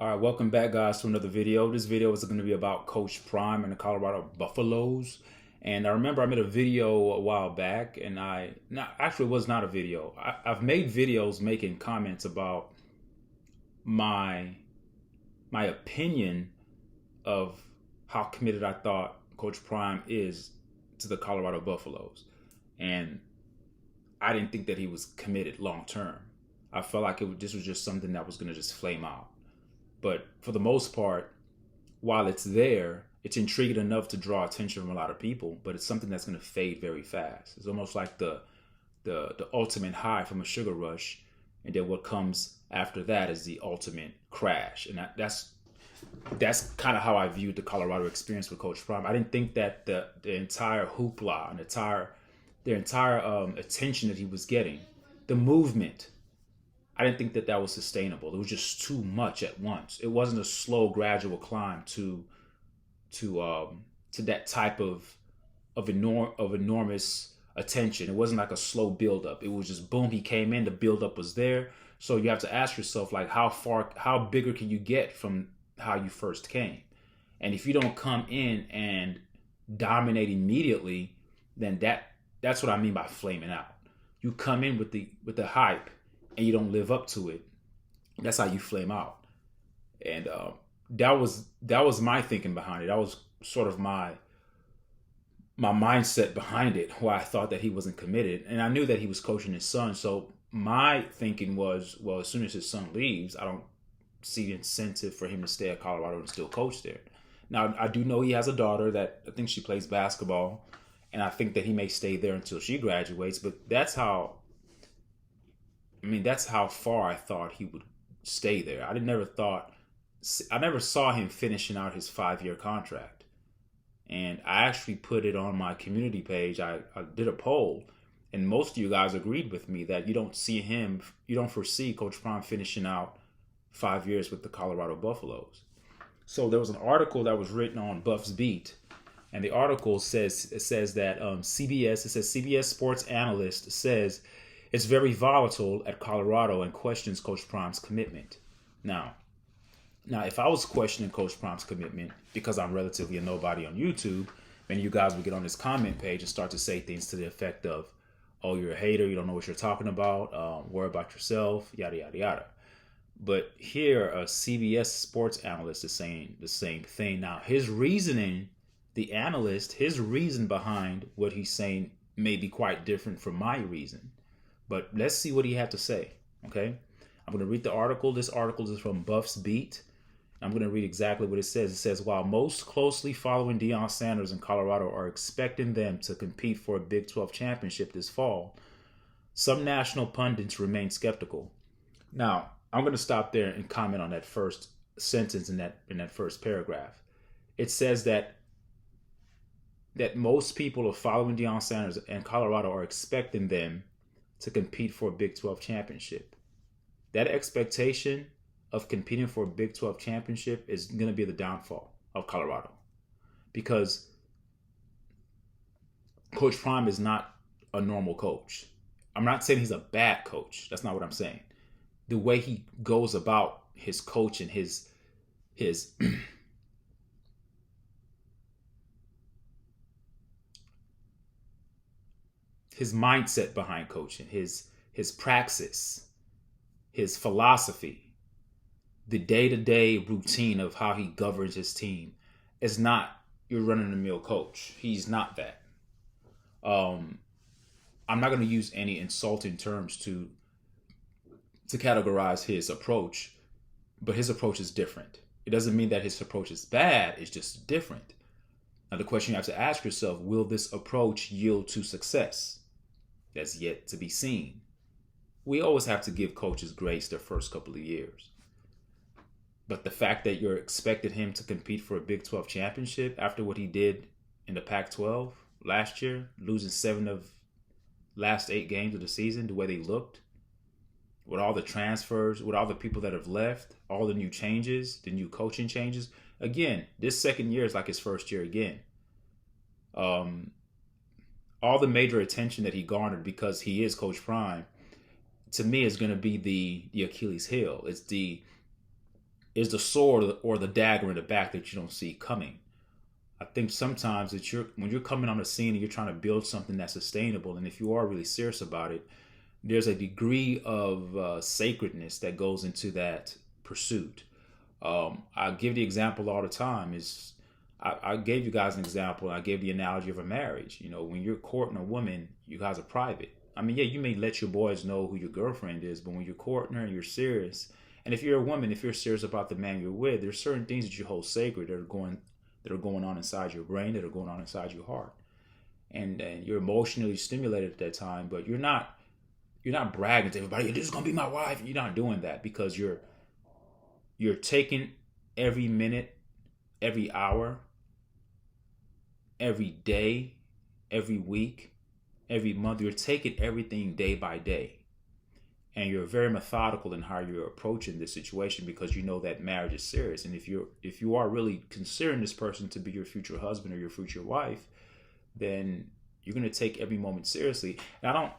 All right, welcome back, guys, to another video. This video is going to be about Coach Prime and the Colorado Buffaloes. And I remember I made a video a while back, and it was not a video. I've made videos making comments about my opinion of how committed I thought Coach Prime is to the Colorado Buffaloes, and I didn't think that he was committed long term. I felt like this was just something that was going to just flame out. But for the most part, while it's there, it's intriguing enough to draw attention from a lot of people, but it's something that's going to fade very fast. It's almost like the ultimate high from a sugar rush, and then what comes after that is the ultimate crash. And that's kind of how I viewed the Colorado experience with Coach Prime. I didn't think that the entire hoopla and the entire attention that he was getting, the movement, I didn't think that was sustainable. It was just too much at once. It wasn't a slow, gradual climb to that type of enormous attention. It wasn't like a slow buildup. It was just boom. He came in. The buildup was there. So you have to ask yourself, like, how bigger can you get from how you first came? And if you don't come in and dominate immediately, then that's what I mean by flaming out. You come in with the hype, and you don't live up to it. That's how you flame out. And that was my thinking behind it. That was sort of my mindset behind it, why I thought that he wasn't committed. And I knew that he was coaching his son. So my thinking was, well, as soon as his son leaves, I don't see the incentive for him to stay at Colorado and still coach there. Now, I do know he has a daughter that I think she plays basketball, and I think that he may stay there until she graduates. But that's how far I thought he would stay there. I never saw him finishing out his 5-year contract. And I actually put it on my community page. I did a poll, and most of you guys agreed with me that you don't foresee Coach Prime finishing out 5 years with the Colorado Buffaloes. So there was an article that was written on Buff's Beat, and the article says that CBS Sports analyst says it's very volatile at Colorado and questions Coach Prime's commitment. Now, if I was questioning Coach Prime's commitment because I'm relatively a nobody on YouTube, then you guys would get on this comment page and start to say things to the effect of, "Oh, you're a hater. You don't know what you're talking about. Worry about yourself. Yada yada yada." But here, a CBS Sports analyst is saying the same thing. Now, his reasoning, his reason behind what he's saying may be quite different from my reason. But let's see what he had to say, okay? I'm going to read the article. This article is from Buff's Beat. I'm going to read exactly what it says. It says, while most closely following Deion Sanders in Colorado are expecting them to compete for a Big 12 championship this fall, some national pundits remain skeptical. Now, I'm going to stop there and comment on that first sentence in that first paragraph. It says that most people are following Deion Sanders and Colorado are expecting them to compete for a Big 12 championship. That expectation of competing for a Big 12 championship is going to be the downfall of Colorado, because Coach Prime is not a normal coach. I'm not saying he's a bad coach. That's not what I'm saying. The way he goes about his coaching, his mindset behind coaching, his praxis, his philosophy, the day-to-day routine of how he governs his team is not your run-of-the-mill coach. He's not that. I'm not going to use any insulting terms to categorize his approach, but his approach is different. It doesn't mean that his approach is bad. It's just different. Now, the question you have to ask yourself, will this approach yield to success? That's yet to be seen. We always have to give coaches grace their first couple of years. But the fact that you're expecting him to compete for a Big 12 championship after what he did in the Pac-12 last year, losing 7 of last 8 games of the season, the way they looked, with all the transfers, with all the people that have left, all the new changes, the new coaching changes. Again, this second year is like his first year again. All the major attention that he garnered because he is Coach Prime, to me, is going to be the Achilles heel. It's is the sword or the dagger in the back that you don't see coming. I think sometimes that when you're coming on the scene and you're trying to build something that's sustainable, and if you are really serious about it, there's a degree of sacredness that goes into that pursuit. I give the example all the time. I gave you guys an example. I gave the analogy of a marriage. You know, when you're courting a woman, you guys are private. I mean, yeah, you may let your boys know who your girlfriend is, but when you're courting her and you're serious, and if you're a woman, if you're serious about the man you're with, there's certain things that you hold sacred that are going on inside your brain, that are going on inside your heart, and you're emotionally stimulated at that time, but you're not bragging to everybody, this is gonna be my wife. You're not doing that because you're taking every minute, every hour, every day, every week, every month. You're taking everything day by day. And you're very methodical in how you're approaching this situation because you know that marriage is serious. And if you are really considering this person to be your future husband or your future wife, then you're going to take every moment seriously. And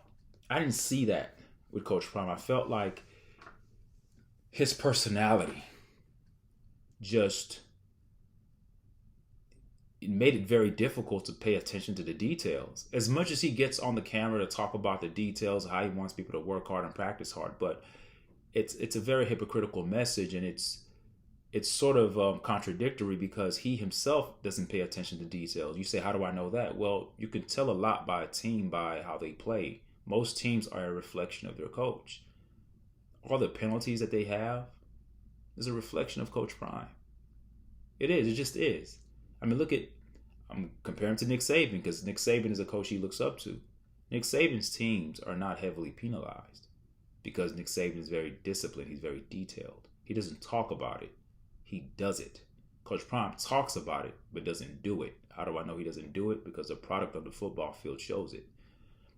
I didn't see that with Coach Prime. I felt like his personality just, it made it very difficult to pay attention to the details. As much as he gets on the camera to talk about the details, how he wants people to work hard and practice hard, but it's a very hypocritical message, and it's sort of contradictory because he himself doesn't pay attention to details. You say, how do I know that? Well, you can tell a lot by a team by how they play. Most teams are a reflection of their coach. All the penalties that they have is a reflection of Coach Prime. It is. It just is. I mean, I'm comparing to Nick Saban because Nick Saban is a coach he looks up to. Nick Saban's teams are not heavily penalized because Nick Saban is very disciplined. He's very detailed. He doesn't talk about it. He does it. Coach Prime talks about it, but doesn't do it. How do I know he doesn't do it? Because the product of the football field shows it.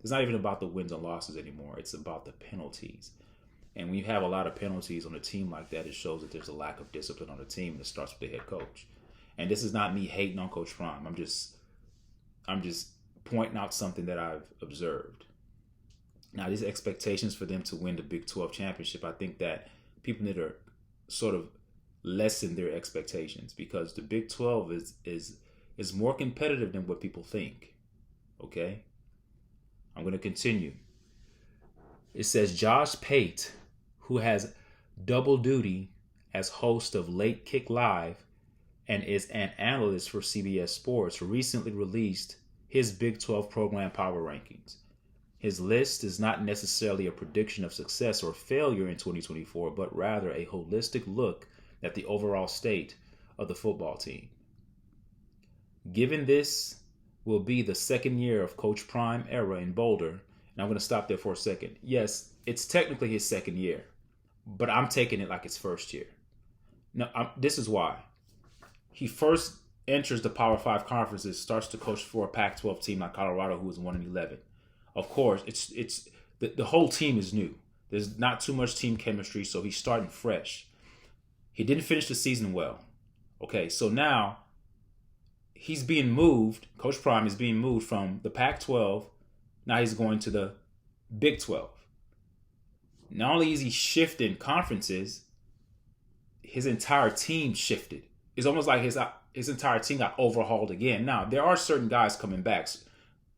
It's not even about the wins and losses anymore. It's about the penalties. And when you have a lot of penalties on a team like that, it shows that there's a lack of discipline on the team, and it starts with the head coach. And this is not me hating on Coach Prime. I'm just pointing out something that I've observed. Now, these expectations for them to win the Big 12 championship, I think that people need to sort of lessen their expectations because the Big 12 is more competitive than what people think. Okay? I'm going to continue. It says Josh Pate, who has double duty as host of Late Kick Live and is an analyst for CBS Sports, recently released his Big 12 program power rankings. His list is not necessarily a prediction of success or failure in 2024, but rather a holistic look at the overall state of the football team. Given this will be the second year of Coach Prime era in Boulder, and I'm going to stop there for a second. Yes, it's technically his second year, but I'm taking it like it's first year. Now, this is why. He first enters the Power 5 conferences, starts to coach for a Pac-12 team like Colorado, who is 1-11. Of course, it's the whole team is new. There's not too much team chemistry, so he's starting fresh. He didn't finish the season well. Okay, so now he's being moved. Coach Prime is being moved from the Pac-12. Now he's going to the Big 12. Not only is he shifting conferences, his entire team shifted. It's almost like his entire team got overhauled again. Now, there are certain guys coming back.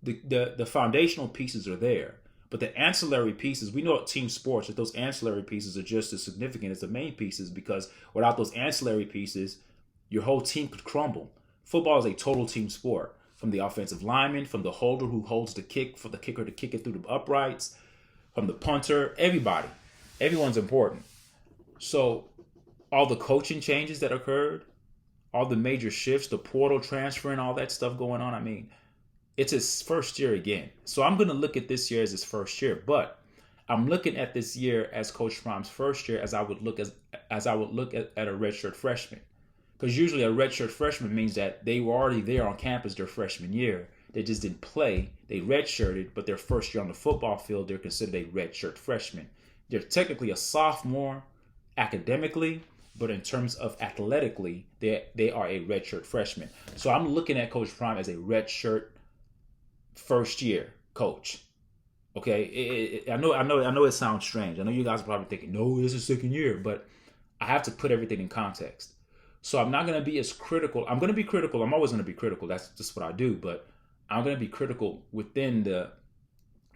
The foundational pieces are there. But the ancillary pieces, we know at team sports that those ancillary pieces are just as significant as the main pieces because without those ancillary pieces, your whole team could crumble. Football is a total team sport. From the offensive lineman, from the holder who holds the kick, for the kicker to kick it through the uprights, from the punter, everybody. Everyone's important. So all the coaching changes that occurred, all the major shifts, the portal transfer and all that stuff going on, I mean, it's his first year again. So I'm going to look at this year as his first year, but I'm looking at this year as Coach Prime's first year as I would look at a redshirt freshman. Because usually a redshirt freshman means that they were already there on campus their freshman year. They just didn't play. They redshirted, but their first year on the football field, they're considered a redshirt freshman. They're technically a sophomore academically, but in terms of athletically, they are a redshirt freshman. So I'm looking at Coach Prime as a redshirt first year coach. Okay, I know it sounds strange. I know you guys are probably thinking, no, this is second year, but I have to put everything in context. So I'm not going to be as critical. I'm going to be critical. I'm always going to be critical. That's just what I do. But I'm going to be critical within the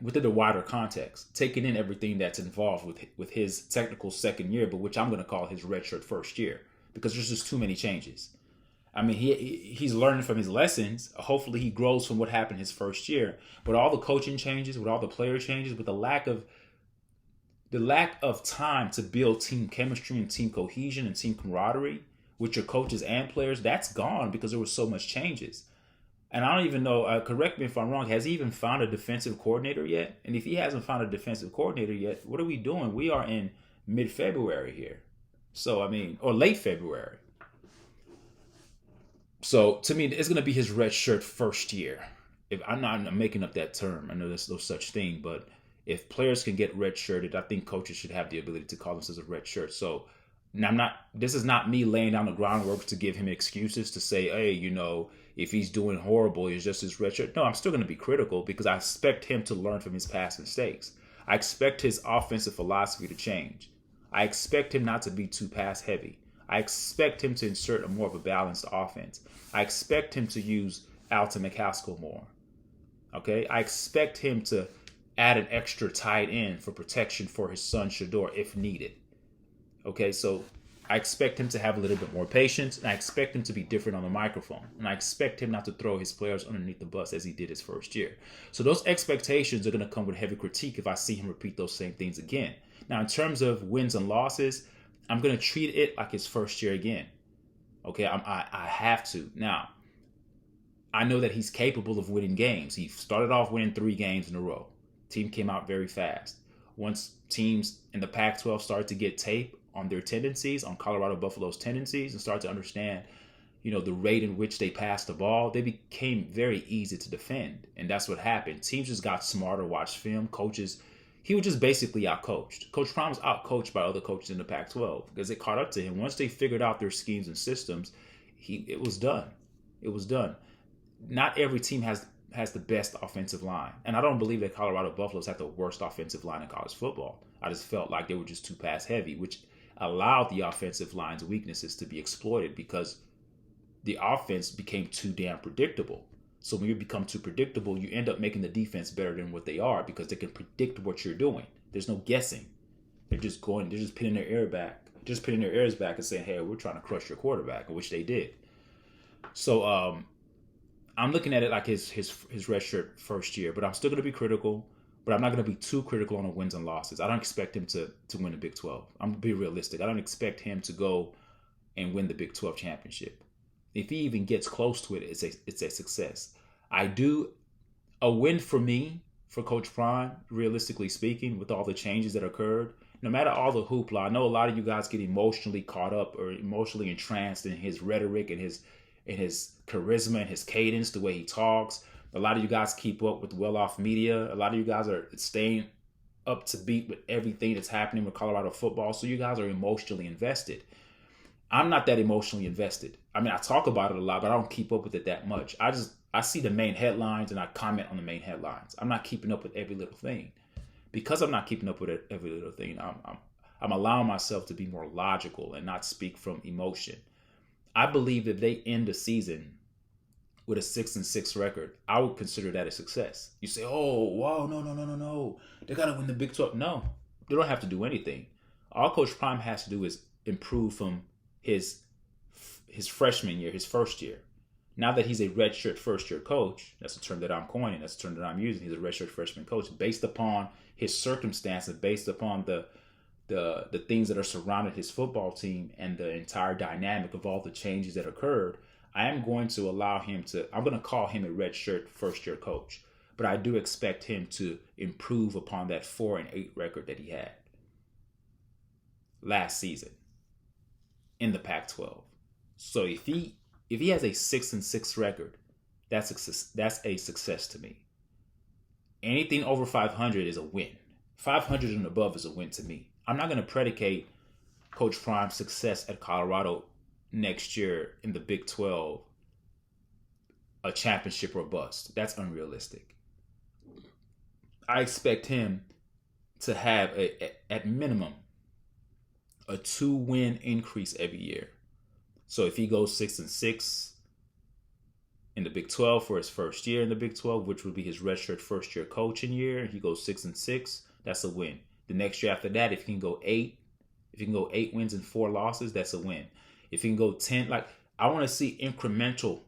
wider context, taking in everything that's involved with his technical second year, but which I'm going to call his redshirt first year, because there's just too many changes. I mean, he's learning from his lessons. Hopefully, he grows from what happened his first year. But all the coaching changes, with all the player changes, with the lack of time to build team chemistry and team cohesion and team camaraderie with your coaches and players, that's gone because there was so much changes. And I don't even know, correct me if I'm wrong, has he even found a defensive coordinator yet? And if he hasn't found a defensive coordinator yet, what are we doing? We are in mid-February here. So, I mean, or late February. So, to me, it's going to be his red shirt first year. If I'm making up that term. I know there's no such thing. But if players can get red shirted, I think coaches should have the ability to call themselves a red shirt. So, now this is not me laying down the groundwork to give him excuses to say, hey, if he's doing horrible, he's just his red shirt. No, I'm still going to be critical because I expect him to learn from his past mistakes. I expect his offensive philosophy to change. I expect him not to be too pass heavy. I expect him to insert a more of a balanced offense. I expect him to use Alton McCaskill more. Okay? I expect him to add an extra tight end for protection for his son Shador if needed. Okay, so I expect him to have a little bit more patience, and I expect him to be different on the microphone. And I expect him not to throw his players underneath the bus as he did his first year. So those expectations are going to come with heavy critique if I see him repeat those same things again. Now, in terms of wins and losses, I'm going to treat it like his first year again. Okay, I have to. Now, I know that he's capable of winning games. He started off winning 3 games in a row. Team came out very fast. Once teams in the Pac-12 started to get tape on their tendencies, on Colorado Buffalo's tendencies, and start to understand, the rate in which they passed the ball, they became very easy to defend. And that's what happened. Teams just got smarter, watched film. Coaches, he was just basically outcoached. Coach Prime was outcoached by other coaches in the Pac-12 because it caught up to him. Once they figured out their schemes and systems, it was done. It was done. Not every team has the best offensive line. And I don't believe that Colorado Buffaloes had the worst offensive line in college football. I just felt like they were just too pass heavy, which allowed the offensive line's weaknesses to be exploited because the offense became too damn predictable. So when you become too predictable, you end up making the defense better than what they are because they can predict what you're doing. There's no guessing. They're just pinning their ears back and saying, hey, we're trying to crush your quarterback, which they did. So I'm looking at it like his redshirt first year, but I'm still going to be critical. But I'm not going to be too critical on the wins and losses. I don't expect him to win the Big 12. I'm going to be realistic. I don't expect him to go and win the Big 12 championship. If he even gets close to it, it's a success. A win for me, for Coach Prime, realistically speaking, with all the changes that occurred, no matter all the hoopla, I know a lot of you guys get emotionally caught up or emotionally entranced in his rhetoric and his charisma and his cadence, the way he talks. A lot of you guys keep up with well-off media. A lot of you guys are staying up to beat with everything that's happening with Colorado football. So you guys are emotionally invested. I'm not that emotionally invested. I mean, I talk about it a lot, but I don't keep up with it that much. I see the main headlines and I comment on the main headlines. I'm not keeping up with every little thing. Because I'm not keeping up with every little thing, I'm allowing myself to be more logical and not speak from emotion. I believe if they end the season with a 6-6 record, I would consider that a success. You say, oh, wow, no. They got to win the Big 12. No, they don't have to do anything. All Coach Prime has to do is improve from his freshman year, his first year. Now that he's a redshirt first-year coach, that's a term that I'm coining, that's a term that I'm using. He's a redshirt freshman coach based upon his circumstances, based upon the things that are surrounding his football team and the entire dynamic of all the changes that occurred. I am going to I'm going to call him a redshirt first-year coach, but I do expect him to improve upon that 4-8 record that he had last season in the Pac-12. So if he has a 6-6 record, that's a success to me. Anything over 500 is a win. 500 and above is a win to me. I'm not going to predicate Coach Prime's success at Colorado next year in the Big 12 a championship or bust. That's unrealistic. I expect him to have at minimum a 2-win increase every year. So if he goes 6-6 in the Big 12 for his first year in the Big 12, which would be his redshirt first year coaching year, he goes 6-6, that's a win. The next year after that, if he can go 8 wins and 4 losses, that's a win. If he can go 10, I want to see incremental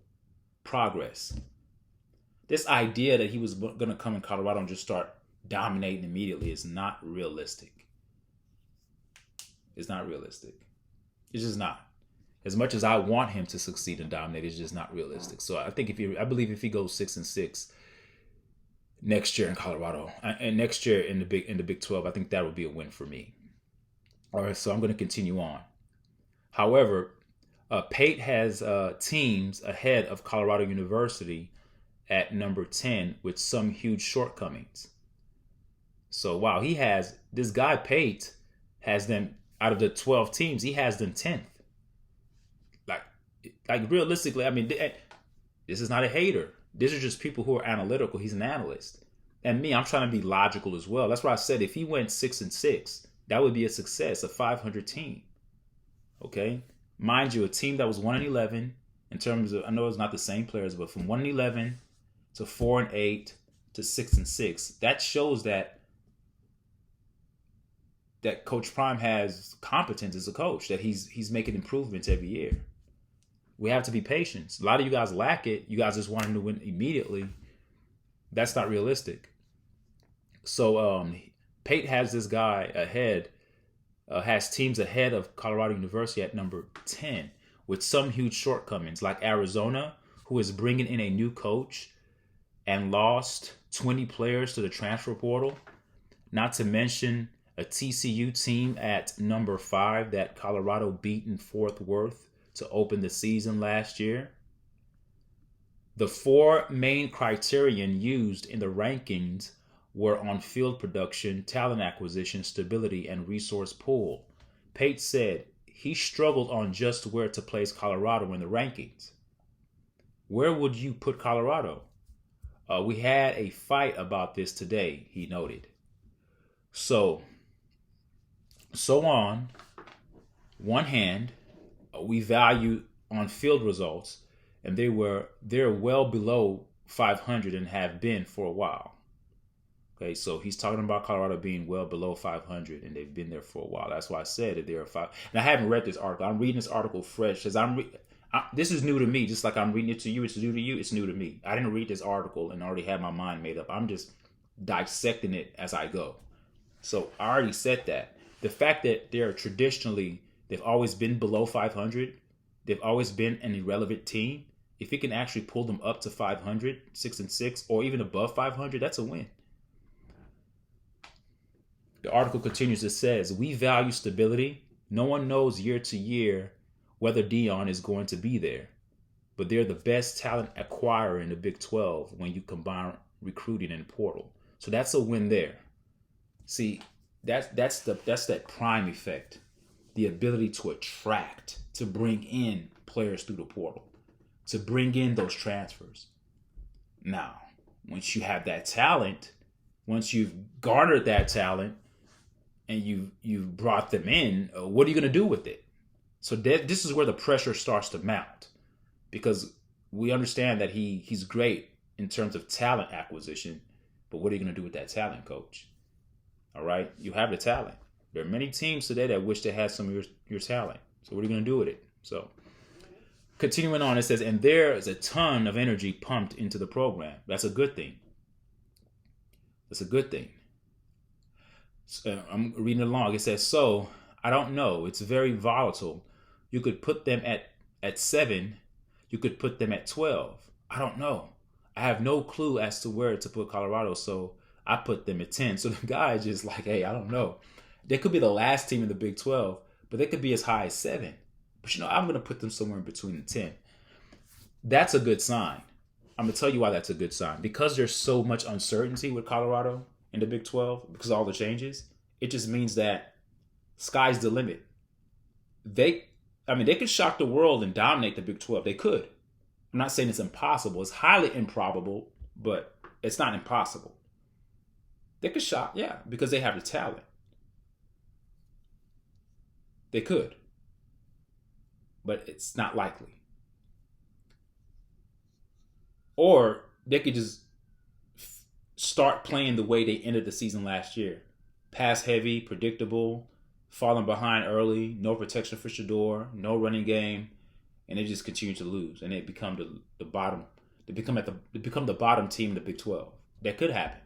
progress. This idea that he was going to come in Colorado and just start dominating immediately is not realistic. It's not realistic. It's just not. As much as I want him to succeed and dominate, it's just not realistic. So I believe if he goes 6-6 next year in Colorado and next year in the Big 12, I think that would be a win for me. All right, so I'm going to continue on. However, Pate has teams ahead of Colorado University at number 10 with some huge shortcomings. So wow, this guy Pate has them out of the 12 teams, he has them 10th. Like realistically, I mean, this is not a hater. These are just people who are analytical. He's an analyst. And me, I'm trying to be logical as well. That's why I said if he went 6-6, that would be a success, a 500 team. Okay? Mind you, a team that was 1-11 in terms of, I know it's not the same players, but from 1-11 to 4-8 to 6-6, that shows that Coach Prime has competence as a coach, that he's making improvements every year. We have to be patient. A lot of you guys lack it. You guys just want him to win immediately. That's not realistic. So Pate has this guy ahead, has teams ahead of Colorado University at number 10 with some huge shortcomings, like Arizona, who is bringing in a new coach and lost 20 players to the transfer portal. Not to mention a TCU team at number 5 that Colorado beat in Fort Worth to open the season last year. The 4 main criterion used in the rankings were on-field production, talent acquisition, stability, and resource pool. Pate said he struggled on just where to place Colorado in the rankings. Where would you put Colorado? We had a fight about this today, he noted. So on one hand, we value on-field results, and they're well below 500 and have been for a while. Okay, so he's talking about Colorado being well below 500, and they've been there for a while. That's why I said that they're 5. And I haven't read this article. I'm reading this article fresh because this is new to me. Just like I'm reading it to you, it's new to you. It's new to me. I didn't read this article and already have my mind made up. I'm just dissecting it as I go. So I already said that. The fact that they've always been below 500. They've always been an irrelevant team. If he can actually pull them up to 500, 6-6, or even above 500, that's a win. The article continues. It says, we value stability. No one knows year to year whether Dion is going to be there, but they're the best talent acquirer in the Big 12 when you combine recruiting and portal. So that's a win there. See, that's that prime effect. The ability to attract, to bring in players through the portal, to bring in those transfers. Now, once you have that talent, once you've garnered that talent and you've brought them in, what are you going to do with it? So this is where the pressure starts to mount, because we understand that he's great in terms of talent acquisition, but what are you going to do with that talent, coach? All right, you have the talent. There are many teams today that wish they had some of your talent. So what are you going to do with it? So continuing on, it says, and there is a ton of energy pumped into the program. That's a good thing. That's a good thing. So I'm reading along. It says, so I don't know. It's very volatile. You could put them at 7. You could put them at 12. I don't know. I have no clue as to where to put Colorado. So I put them at 10. So the guy is just like, hey, I don't know. They could be the last team in the Big 12, but they could be as high as 7. But I'm going to put them somewhere in between the 10. That's a good sign. I'm going to tell you why that's a good sign. Because there's so much uncertainty with Colorado in the Big 12, because of all the changes, it just means that sky's the limit. They could shock the world and dominate the Big 12. They could. I'm not saying it's impossible. It's highly improbable, but it's not impossible. They could shock, yeah, because they have the talent. They could, but it's not likely. Or they could just start playing the way they ended the season last year. Pass heavy, predictable, falling behind early, no protection for Shador, no running game, and they just continue to lose, and they become the bottom. They become the bottom team in the Big 12. That could happen.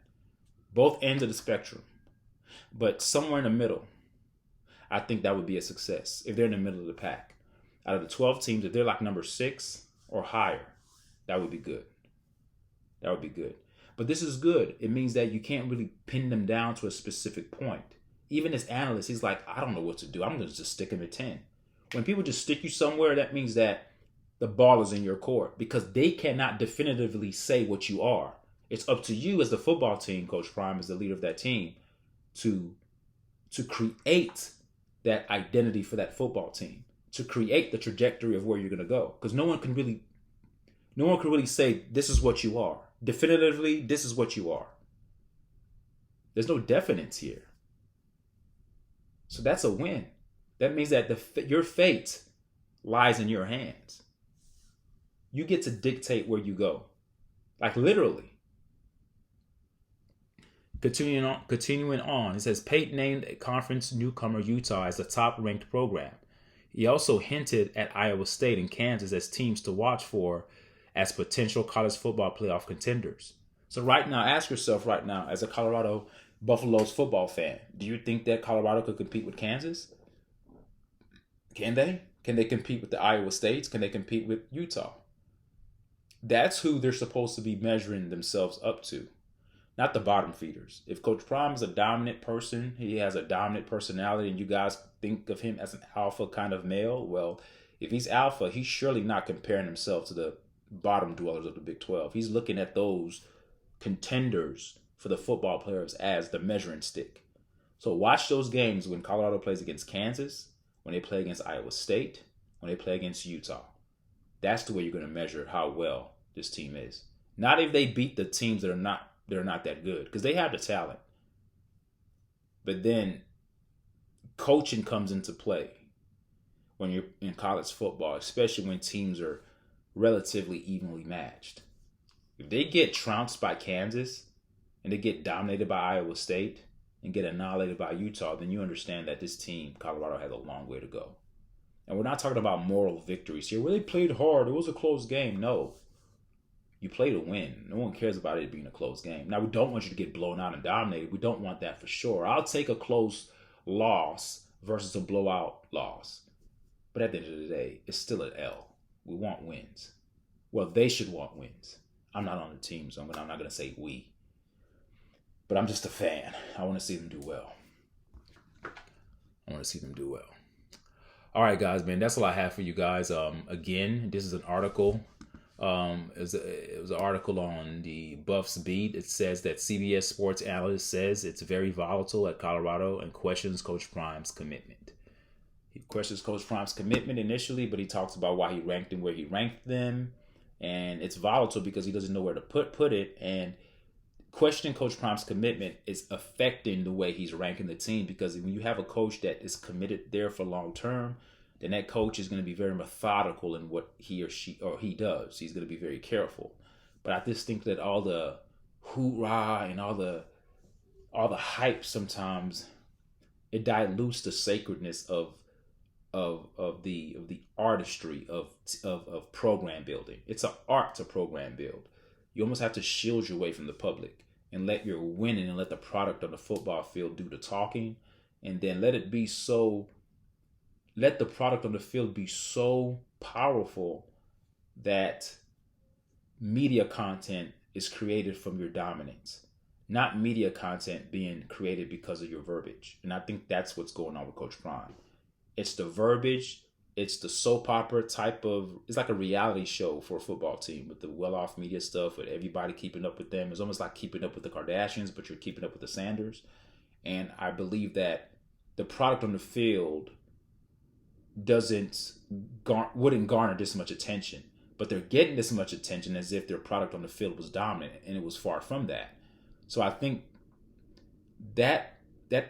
Both ends of the spectrum. But somewhere in the middle, I think that would be a success if they're in the middle of the pack. Out of the 12 teams, if they're like number 6 or higher, that would be good. That would be good. But this is good. It means that you can't really pin them down to a specific point. Even as analysts, he's like, I don't know what to do. I'm going to just stick him at 10. When people just stick you somewhere, that means that the ball is in your court because they cannot definitively say what you are. It's up to you as the football team, Coach Prime, as the leader of that team, to create that identity for that football team, to create the trajectory of where you're going to go. Because no one can really say this is what you are. Definitively, this is what you are. There's no definites here. So that's a win. That means that your fate lies in your hands. You get to dictate where you go. Like literally. Continuing on, it says Pate named a conference newcomer Utah as the top-ranked program. He also hinted at Iowa State and Kansas as teams to watch for as potential college football playoff contenders. So right now, ask yourself right now, as a Colorado Buffaloes football fan, do you think that Colorado could compete with Kansas? Can they? Can they compete with the Iowa States? Can they compete with Utah? That's who they're supposed to be measuring themselves up to, not the bottom feeders. If Coach Prime is a dominant person, he has a dominant personality, and you guys think of him as an alpha kind of male, well, if he's alpha, he's surely not comparing himself to the bottom dwellers of the Big 12. He's looking at those contenders for the football players as the measuring stick. So watch those games when Colorado plays against Kansas, when they play against Iowa State, when they play against Utah. That's the way you're going to measure how well this team is. Not if they beat the teams that are not that good, because they have the talent. But then coaching comes into play when you're in college football, especially when teams are relatively evenly matched. If they get trounced by Kansas and they get dominated by Iowa State and get annihilated by Utah, then you understand that this team, Colorado, has a long way to go. And we're not talking about moral victories here. Well, they played hard. It was a close game. No. You play to win. No one cares about it being a close game. Now, we don't want you to get blown out and dominated. We don't want that for sure. I'll take a close loss versus a blowout loss. But at the end of the day, it's still an L. We want wins. Well, they should want wins. I'm not on the team, so I'm not going to say we. But I'm just a fan. I want to see them do well. All right, guys, man, that's all I have for you guys. Again, this is an article. It was an article on the Buffs beat. It says that CBS Sports analyst says it's very volatile at Colorado and questions Coach Prime's commitment. He questions Coach Prime's commitment initially, but he talks about why he ranked them where he ranked them. And it's volatile because he doesn't know where to put it. And questioning Coach Prime's commitment is affecting the way he's ranking the team, because when you have a coach that is committed there for long term, then that coach is going to be very methodical in what he does. He's going to be very careful. But I just think that all the hoorah and all the hype sometimes it dilutes the sacredness of the artistry of program building. It's an art to program build. You almost have to shield your way from the public and let your winning and let the product on the football field do the talking, and then let the product on the field be so powerful that media content is created from your dominance, not media content being created because of your verbiage. And I think that's what's going on with Coach Prime. It's the verbiage. It's the soap opera type of, it's like a reality show for a football team with the well-off media stuff, with everybody keeping up with them. It's almost like keeping up with the Kardashians, but you're keeping up with the Sanders. And I believe that the product on the field wouldn't garner this much attention, but they're getting this much attention as if their product on the field was dominant, and it was far from that. So I think that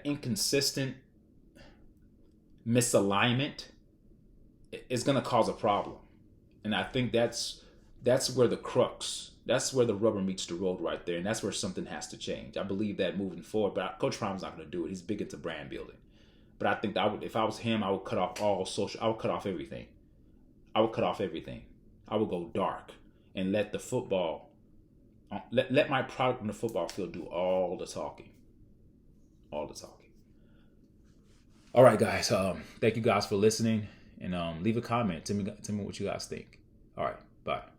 inconsistent misalignment is going to cause a problem. And I think that's where the crux, that's where the rubber meets the road right there. And that's where something has to change. I believe that moving forward, but Coach Prime's not going to do it. He's big into brand building. But I think that if I was him, I would cut off all social, I would cut off everything. I would cut off everything. I would go dark and let the football, let my product on the football field do all the talking. All the talking. All right, guys. Thank you guys for listening. And leave a comment. Tell me what you guys think. All right. Bye.